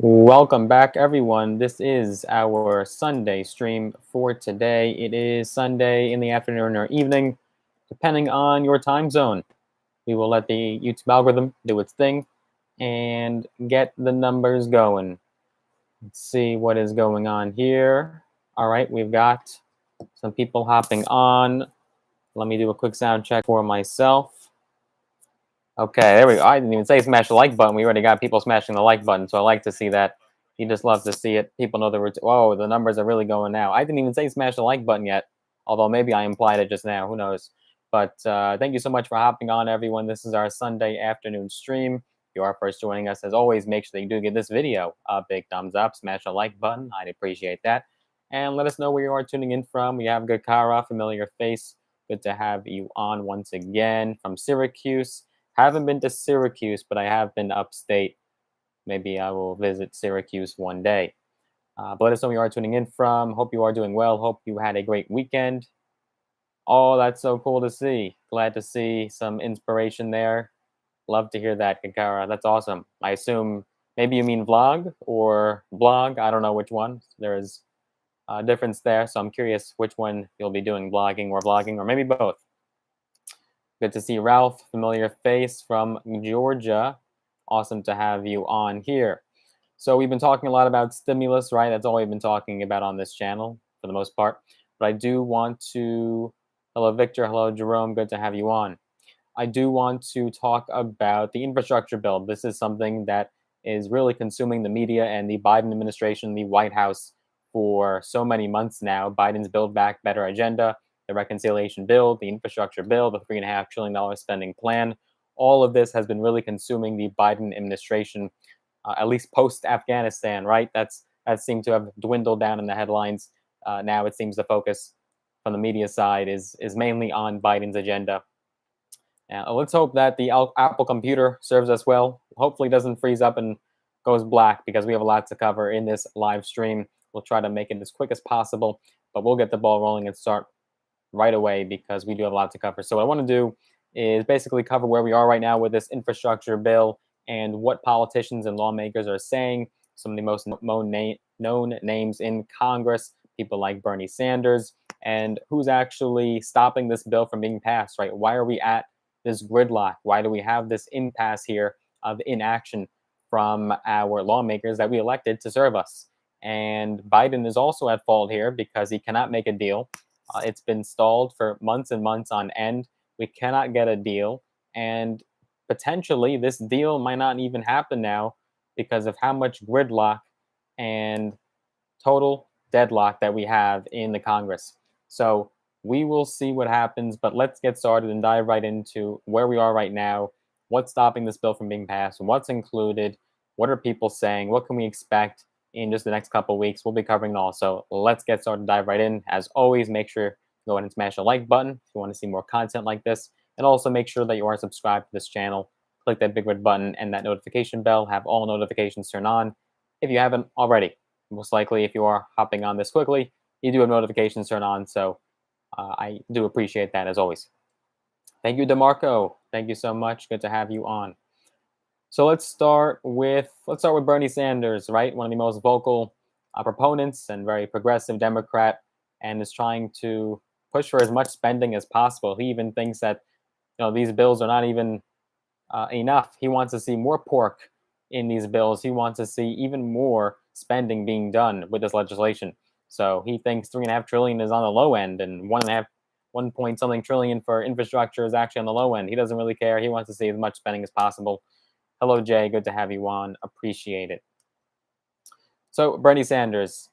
Welcome back, everyone. This is our Sunday stream for today. It is Sunday in the afternoon or evening, depending on your time zone. We will let the YouTube algorithm do its thing and get the numbers going. Let's see what is going on here. All right, we've got some people hopping on. Let me do a quick sound check for myself. Okay, there we go. I didn't even say smash the like button. We already got people smashing the like button, so I like to see that. You just love to see it. People know the whoa, the numbers are really going now. I didn't even say smash the like button yet, although maybe I implied it just now. Who knows? But thank you so much for hopping on, everyone. This is our Sunday afternoon stream. If you are first joining us, as always, make sure that you do give this video a big thumbs up, smash the like button. I'd appreciate that. And let us know where you are tuning in from. We have good Kara, familiar face. Good to have you on once again from Syracuse. Haven't been to Syracuse, but I have been upstate. Maybe I will visit Syracuse one day. But let us know where you are tuning in from. Hope you are doing well. Hope you had a great weekend. Oh, that's so cool to see. Glad to see some inspiration there. Love to hear that, Kakara. That's awesome. I assume maybe you mean vlog or blog. I don't know which one. There's a difference there. So I'm curious which one you'll be doing, blogging or vlogging, or maybe both. Good to see Ralph, familiar face from Georgia. Awesome to have you on here. So we've been talking a lot about stimulus, right? That's all we've been talking about on this channel for the most part. But I do want to, hello Victor, hello Jerome, good to have you on. I do want to talk about the infrastructure bill. This is something that is really consuming the media and the Biden administration, the White House, for so many months now. Biden's Build Back Better agenda, the reconciliation bill, the infrastructure bill, the $3.5 trillion spending plan. All of this has been really consuming the Biden administration, at least post-Afghanistan, right? That seemed to have dwindled down in the headlines. Now it seems the focus from the media side is mainly on Biden's agenda. Let's hope that the Apple computer serves us well. Hopefully it doesn't freeze up and goes black, because we have a lot to cover in this live stream. We'll try to make it as quick as possible, but we'll get the ball rolling and start right away because we do have a lot to cover. So what I want to do is basically cover where we are right now with this infrastructure bill and what politicians and lawmakers are saying. Some of the most known names in Congress, people like Bernie Sanders, and who's actually stopping this bill from being passed, right? Why are we at this gridlock? Why do we have this impasse here of inaction from our lawmakers that we elected to serve us? And Biden is also at fault here because he cannot make a deal. It's been stalled for months and months on end. We cannot get a deal. And potentially this deal might not even happen now because of how much gridlock and total deadlock that we have in the Congress. So we will see what happens, but let's get started and dive right into where we are right now. What's stopping this bill from being passed? What's included? What are people saying? What can we expect in just the next couple of weeks? We'll be covering it all. So let's get started, dive right in. As always, make sure to go ahead and smash the like button if you want to see more content like this. And also make sure that you are subscribed to this channel. Click that big red button and that notification bell. Have all notifications turned on if you haven't already. Most likely, if you are hopping on this quickly, you do have notifications turned on. So I do appreciate that as always. Thank you, DeMarco. Thank you so much. Good to have you on. So let's start with Bernie Sanders, right? One of the most vocal proponents and very progressive Democrat, and is trying to push for as much spending as possible. He even thinks that these bills are not even enough. He wants to see more pork in these bills. He wants to see even more spending being done with this legislation. So he thinks $3.5 trillion is on the low end, and 1 point something trillion for infrastructure is actually on the low end. He doesn't really care. He wants to see as much spending as possible. Hello, Jay. Good to have you on. Appreciate it. So Bernie Sanders,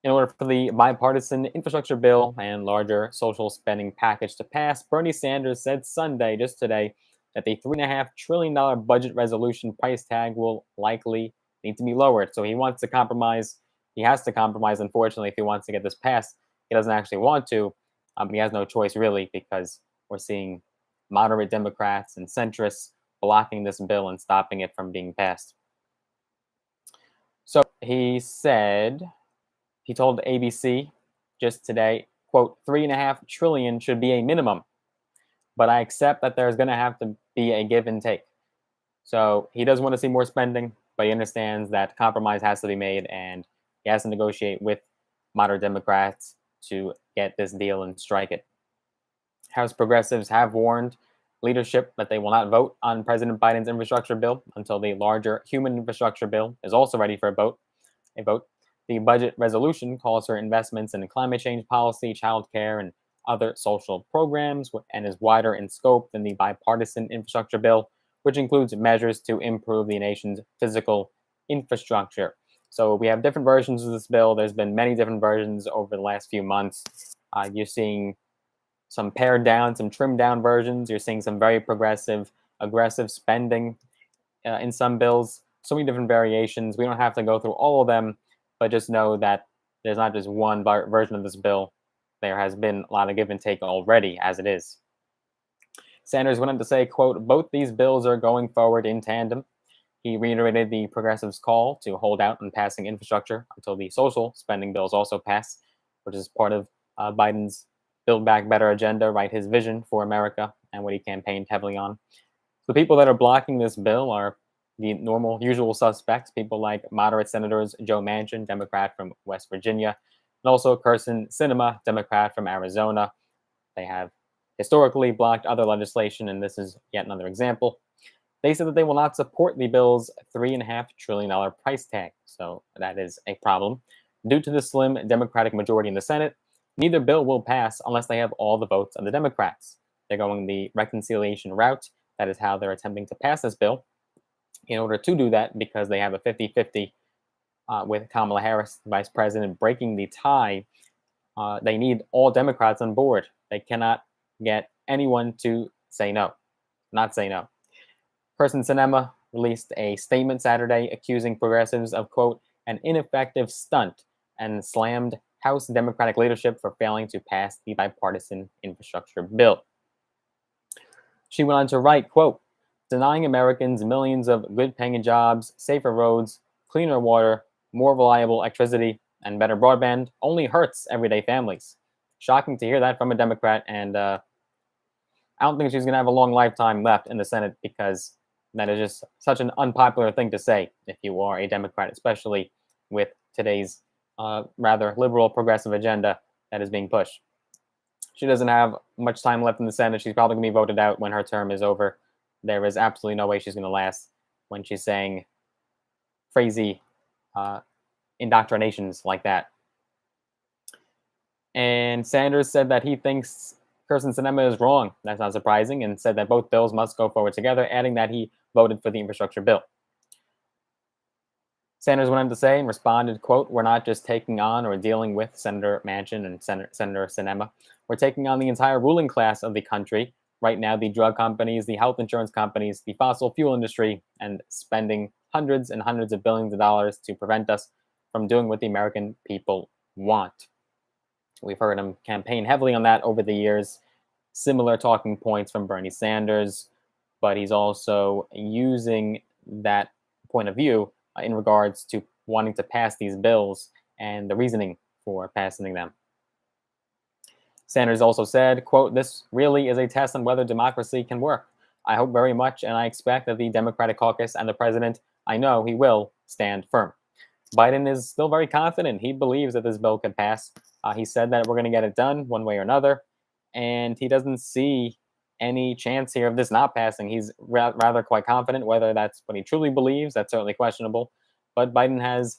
in order for the bipartisan infrastructure bill and larger social spending package to pass, Bernie Sanders said Sunday, just today, that the $3.5 trillion budget resolution price tag will likely need to be lowered. So he wants to compromise. He has to compromise, unfortunately, if he wants to get this passed. He doesn't actually want to, but he has no choice, really, because we're seeing moderate Democrats and centrists blocking this bill and stopping it from being passed. So he told ABC just today, quote, $3.5 trillion should be a minimum, but I accept that there's going to have to be a give and take. So he does want to see more spending. but he understands that compromise has to be made, and he has to negotiate with moderate Democrats to get this deal and strike it. House progressives have warned leadership that they will not vote on President Biden's infrastructure bill until the larger human infrastructure bill is also ready for a vote. The budget resolution calls for investments in climate change policy, childcare, and other social programs, and is wider in scope than the bipartisan infrastructure bill, which includes measures to improve the nation's physical infrastructure. So we have different versions of this bill. There's been many different versions over the last few months. You're seeing some pared down, some trimmed down versions. You're seeing some very progressive, aggressive spending in some bills. So many different variations. We don't have to go through all of them, but just know that there's not just one version of this bill. There has been a lot of give and take already as it is. Sanders went on to say, quote, both these bills are going forward in tandem. He reiterated the progressives' call to hold out on passing infrastructure until the social spending bills also pass, which is part of Biden's Build Back Better agenda, right? His vision for America and what he campaigned heavily on. The people that are blocking this bill are the normal, usual suspects, people like moderate Senators Joe Manchin, Democrat from West Virginia, and also Kyrsten Sinema, Democrat from Arizona. They have historically blocked other legislation, and this is yet another example. They said that they will not support the bill's $3.5 trillion price tag, so that is a problem. Due to the slim Democratic majority in the Senate, neither bill will pass unless they have all the votes of the Democrats. They're going the reconciliation route. That is how they're attempting to pass this bill. In order to do that, because they have a 50-50 with Kamala Harris, Vice President, breaking the tie, they need all Democrats on board. They cannot get anyone to say no, not say no. Kyrsten Sinema released a statement Saturday accusing progressives of, quote, an ineffective stunt, and slammed House Democratic leadership for failing to pass the bipartisan infrastructure bill. She went on to write, quote, denying Americans millions of good-paying jobs, safer roads, cleaner water, more reliable electricity, and better broadband only hurts everyday families. Shocking to hear that from a Democrat, and I don't think she's going to have a long lifetime left in the Senate, because that is just such an unpopular thing to say if you are a Democrat, especially with today's rather liberal progressive agenda that is being pushed. She doesn't have much time left in the Senate. She's probably going to be voted out when her term is over. There is absolutely no way she's going to last when she's saying crazy indoctrinations like that. And Sanders said that he thinks Kyrsten Sinema is wrong. That's not surprising, and said that both bills must go forward together, adding that he voted for the infrastructure bill. Sanders went on to say and responded, quote, we're not just taking on or dealing with Senator Manchin and Senator Sinema. We're taking on the entire ruling class of the country. Right now, the drug companies, the health insurance companies, the fossil fuel industry, and spending hundreds and hundreds of billions of dollars to prevent us from doing what the American people want. We've heard him campaign heavily on that over the years. Similar talking points from Bernie Sanders, but he's also using that point of view in regards to wanting to pass these bills and the reasoning for passing them. Sanders also said, quote, this really is a test on whether democracy can work. I hope very much, and I expect that the Democratic caucus and the president, I know he will stand firm. Biden is still very confident. He believes that this bill could pass. He said that we're going to get it done one way or another, and he doesn't see any chance here of this not passing. He's rather quite confident. Whether that's what he truly believes, that's certainly questionable. But Biden has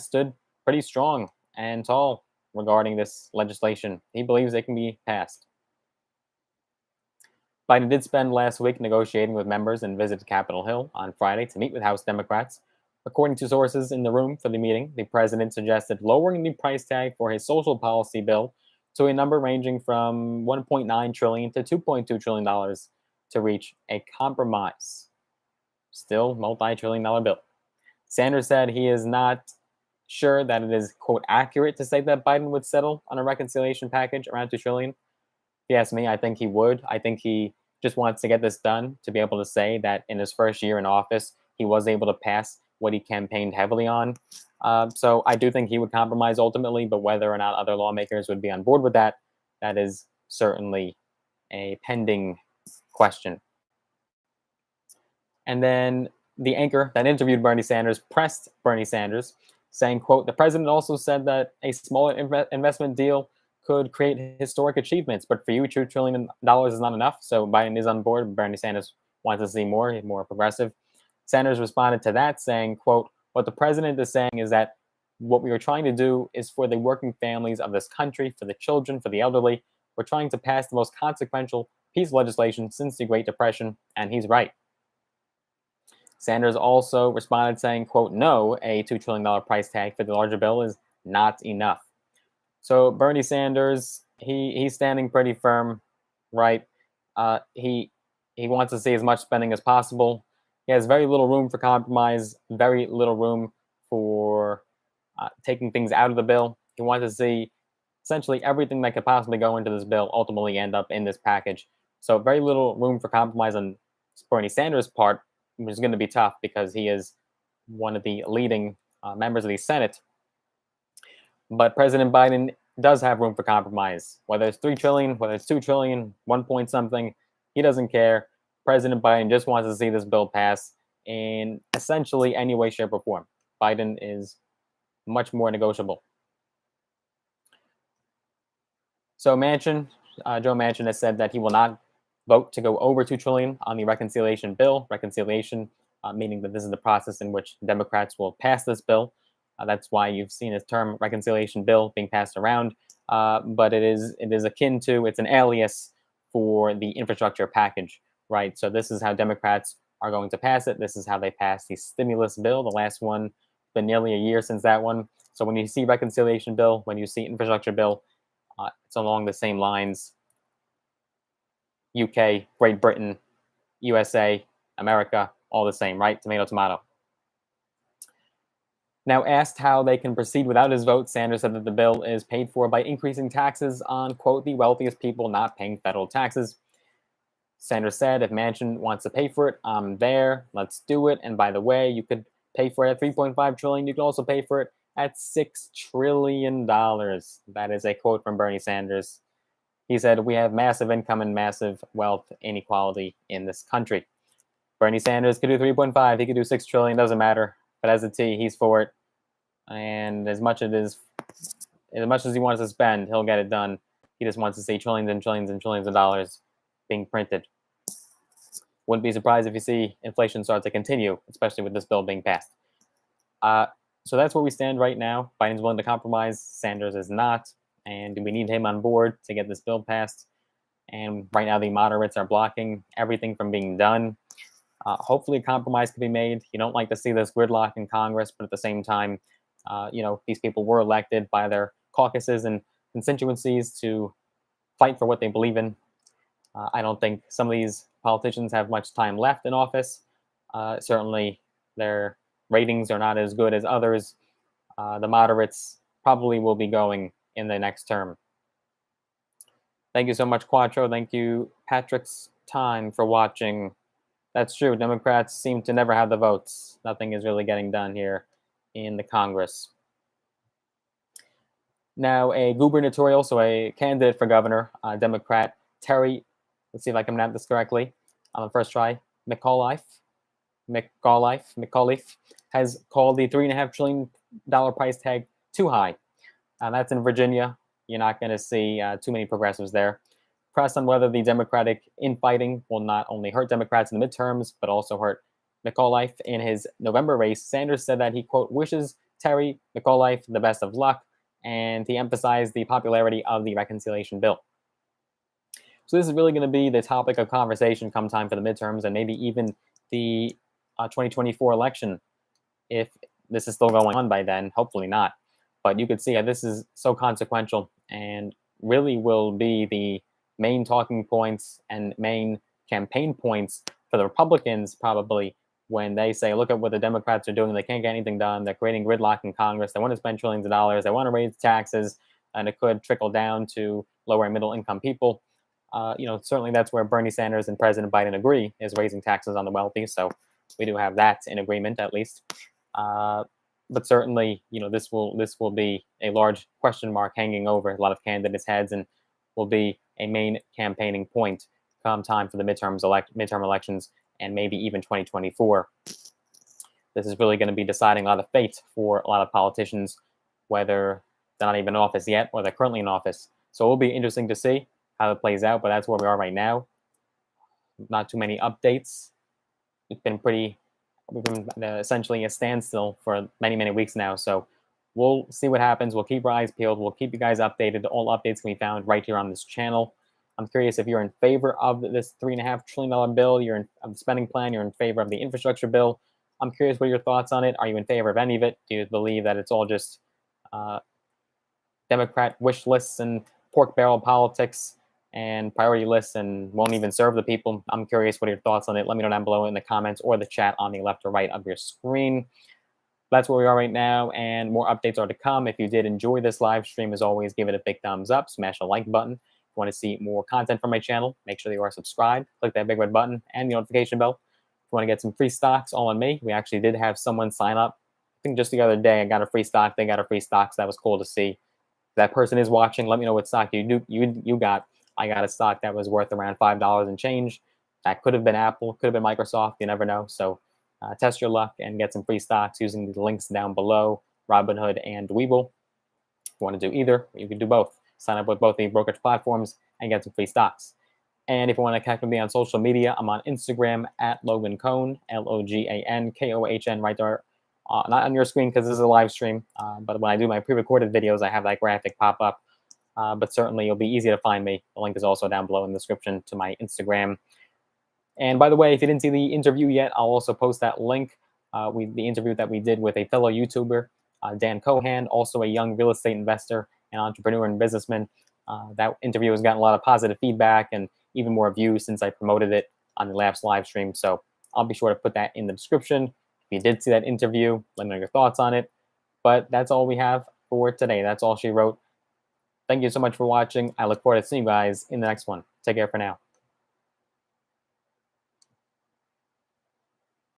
stood pretty strong and tall regarding this legislation. He believes it can be passed. Biden did spend last week negotiating with members and visited Capitol Hill on Friday to meet with House Democrats. According to sources in the room for the meeting, the president suggested lowering the price tag for his social policy bill to a number ranging from $1.9 trillion to $2.2 trillion to reach a compromise. Still, multi-trillion-dollar bill. Sanders said he is not sure that it is, quote, accurate to say that Biden would settle on a reconciliation package around $2 trillion. If you ask me, I think he would. I think he just wants to get this done to be able to say that in his first year in office, he was able to pass what he campaigned heavily on. So I do think he would compromise ultimately, but whether or not other lawmakers would be on board with that, that is certainly a pending question. And then the anchor that interviewed Bernie Sanders pressed Bernie Sanders, saying, quote, "The president also said that a smaller investment deal could create historic achievements, but for you, $2 trillion is not enough." So Biden is on board. Bernie Sanders wants to see more. He's more progressive. Sanders responded to that saying, quote, "What the president is saying is that what we are trying to do is for the working families of this country, for the children, for the elderly. We're trying to pass the most consequential piece of legislation since the Great Depression," and he's right. Sanders also responded saying, quote, "No, a $2 trillion price tag for the larger bill is not enough." So Bernie Sanders, he's standing pretty firm, right? He wants to see as much spending as possible. He has very little room for compromise, very little room for taking things out of the bill. He wants to see essentially everything that could possibly go into this bill ultimately end up in this package. So very little room for compromise on Bernie Sanders' part, which is going to be tough because he is one of the leading members of the Senate. But President Biden does have room for compromise. Whether it's 3 trillion, whether it's 2 trillion, 1 point something, he doesn't care. President Biden just wants to see this bill pass in essentially any way, shape, or form. Biden is much more negotiable. So Joe Manchin has said that he will not vote to go over 2 trillion on the reconciliation bill. Reconciliation, meaning that this is the process in which Democrats will pass this bill. That's why you've seen this term reconciliation bill being passed around. But it is akin to, it's an alias for the infrastructure package, right? So this is how Democrats are going to pass it. This is how they passed the stimulus bill. The last one, been nearly a year since that one. So when you see reconciliation bill, when you see infrastructure bill, it's along the same lines. UK, Great Britain, USA, America, all the same, right? Tomato, tomato. Now, asked how they can proceed without his vote, Sanders said that the bill is paid for by increasing taxes on, quote, the wealthiest people not paying federal taxes. Sanders said, "If Manchin wants to pay for it, I'm there. Let's do it. And by the way, you could pay for it at 3.5 trillion. You can also pay for it at $6 trillion. That is a quote from Bernie Sanders. He said, "We have massive income and massive wealth inequality in this country." Bernie Sanders could do 3.5. He could do 6 trillion. Doesn't matter. But as a T, he's for it. And as much as he wants to spend, he'll get it done. He just wants to see trillions and trillions and trillions of dollars being printed. Wouldn't be surprised if you see inflation start to continue, especially with this bill being passed. So that's where we stand right now. Biden's willing to compromise. Sanders is not. And we need him on board to get this bill passed. And right now, the moderates are blocking everything from being done. Hopefully, a compromise can be made. You don't like to see this gridlock in Congress, but at the same time, these people were elected by their caucuses and constituencies to fight for what they believe in. I don't think some of these politicians have much time left in office. Certainly, their ratings are not as good as others. The moderates probably will be going in the next term. Thank you so much, Quattro. Thank you, Patrick's Time, for watching. That's true. Democrats seem to never have the votes. Nothing is really getting done here in the Congress. Now, a gubernatorial, so a candidate for governor, Democrat Terry, let's see if I can pronounce this correctly on the first try, McAuliffe, has called the $3.5 trillion price tag too high. That's in Virginia. You're not going to see too many progressives there. Pressed on whether the Democratic infighting will not only hurt Democrats in the midterms, but also hurt McAuliffe in his November race, Sanders said that he, quote, wishes Terry McAuliffe the best of luck, and he emphasized the popularity of the reconciliation bill. So this is really going to be the topic of conversation come time for the midterms and maybe even the 2024 election, if this is still going on by then. Hopefully not. But you could see how this is so consequential and really will be the main talking points and main campaign points for the Republicans probably when they say, look at what the Democrats are doing. They can't get anything done. They're creating gridlock in Congress. They want to spend trillions of dollars. They want to raise taxes, and it could trickle down to lower and middle income people. Certainly that's where Bernie Sanders and President Biden agree, is raising taxes on the wealthy. So we do have that in agreement, at least. But certainly, this will be a large question mark hanging over a lot of candidates' heads and will be a main campaigning point come time for the midterm elections and maybe even 2024. this is really going to be deciding a lot of fate for a lot of politicians, whether they're not even in office yet or they're currently in office. So it will be interesting to see how it plays out, but that's where we are right now. Not too many updates. It's been we've been essentially a standstill for many, many weeks now. So we'll see what happens. We'll keep our eyes peeled. We'll keep you guys updated. All updates can be found right here on this channel. I'm curious if you're in favor of this $3.5 trillion bill, you're in of the spending plan, you're in favor of the infrastructure bill. I'm curious what are your thoughts on it. Are you in favor of any of it? Do you believe that it's all just Democrat wish lists and pork barrel politics and priority lists and won't even serve the people? I'm curious what are your thoughts on it. Let me know down below in the comments or the chat on the left or right of your screen. That's where we are right now, and more updates are to come. If you did enjoy this live stream, as always, give it a big thumbs up, smash the like button. If you want to see more content from my channel, make sure that you are subscribed. Click that big red button and the notification bell. If you want to get some free stocks, all on me. We actually did have someone sign up. I think just the other day I got a free stock. They got a free stock, so that was cool to see. If that person is watching, let me know what stock you got. I got a stock that was worth around $5 and change. That could have been Apple, could have been Microsoft. You never know. So test your luck and get some free stocks using the links down below, Robinhood and Webull. If you want to do either, you can do both. Sign up with both the brokerage platforms and get some free stocks. And if you want to connect with me on social media, I'm on Instagram at Logan Cohn, LOGANKOHN, right there. Not on your screen because this is a live stream, but when I do my pre-recorded videos, I have that graphic pop up. But certainly, it'll be easy to find me. The link is also down below in the description to my Instagram. And by the way, if you didn't see the interview yet, I'll also post that link. The interview that we did with a fellow YouTuber, Dan Cohan, also a young real estate investor and entrepreneur and businessman. That interview has gotten a lot of positive feedback and even more views since I promoted it on the last live stream. So I'll be sure to put that in the description. If you did see that interview, let me know your thoughts on it. But that's all we have for today. That's all she wrote. Thank you so much for watching. I look forward to seeing you guys in the next one. Take care for now.